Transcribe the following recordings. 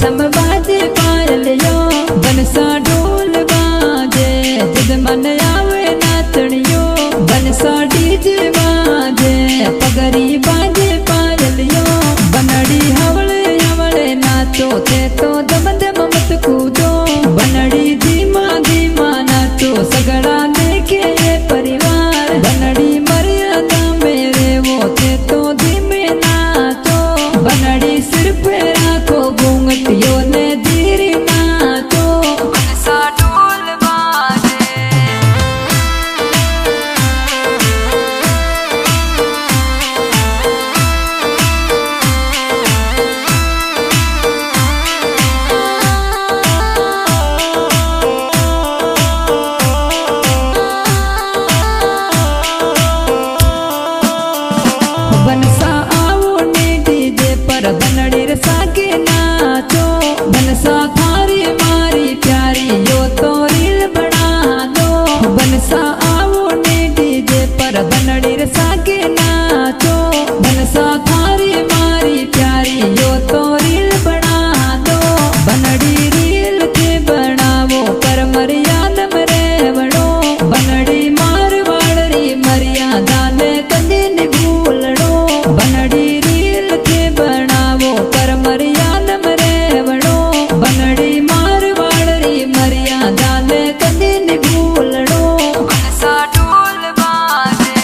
छम बाजे पायलियो बनसा ढोल बाजे जिद मन आवे नाचनियो बनसा डीजे बाजे पगरी बाजे पायलियो बनड़ी हवले हवले नाचो ते तो दम दम मत कूदो बनड़ी धीमा धीमा नाचो सगड़ा देखे परिवार बनड़ी मर्यादा मेरे वो ते तो धीमे नाचो बनड़ी सिर पे राखो घूंघटियो ने धीरे नाचो बनसा ढोल बाजे बनसा आओ ने डीजे पर बनड़ी रे सागे नाचो बनसा थारी मारी प्यारी यो तो रील बना दो बनसा आओ ने डीजे पर बनड़ी रे सागे नाचो बनसा थारी मारी प्यारी यो तो रील बना दो बनड़ी रील के बनावो पर मर्यादा में रहवड़ो बनड़ी मारवाड़ी मर्यादा ने कदी नहीं भूलड़ो बनड़ी रील के बनावो पर मर्यादा में रहवड़ो बनड़ी मारवाड़ी मर्यादा ने कदी नहीं भूलड़ो बनसा ढोल बाजे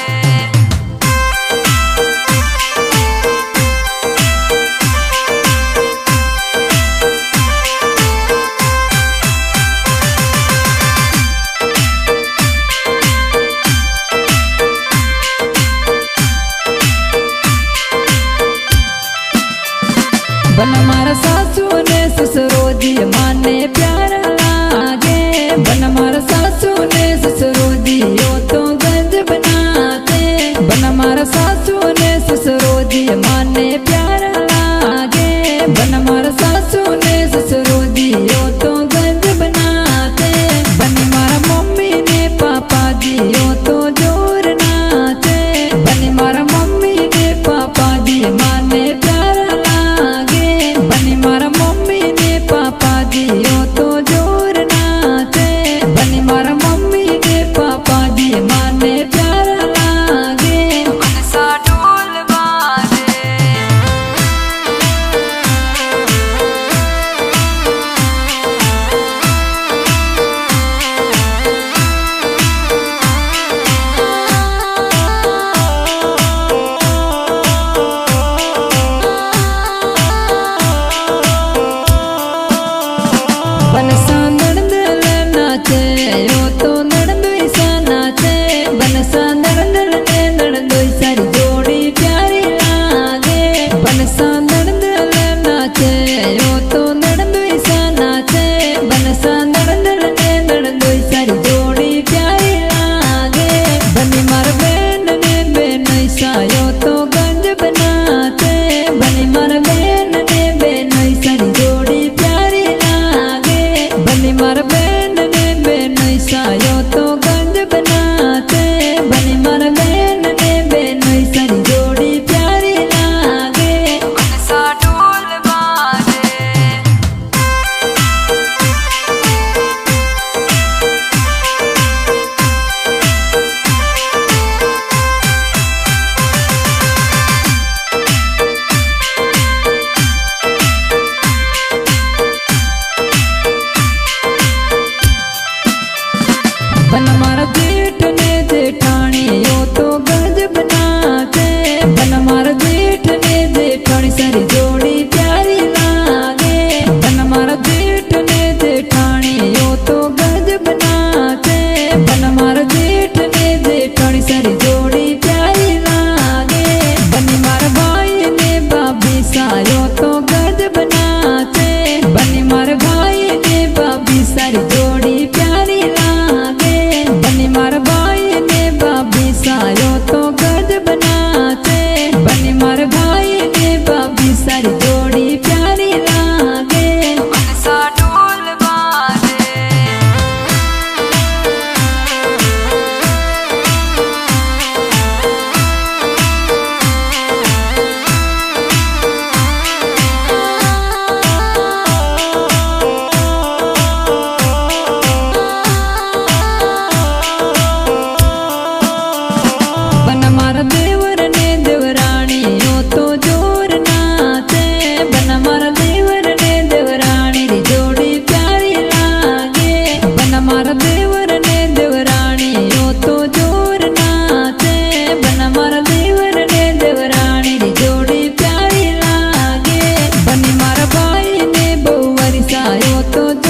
बन मारा सासू ने ससुरो जी माने प्यारा लागे बन मारा सासू ने ससुरो जी यो तो गंज बनाते बन मारा सासू ने ससुरो जी माने प्यारा लागे बन मारा सासू ने ससुरो जी यो तो गंज बनाते बन मारा मम्मी ने पापा जी यो तो जोर नाचे बन मारा मम्मी ने पापा जी माने प्यारा लागे बनी मारा मम्मी गायो तो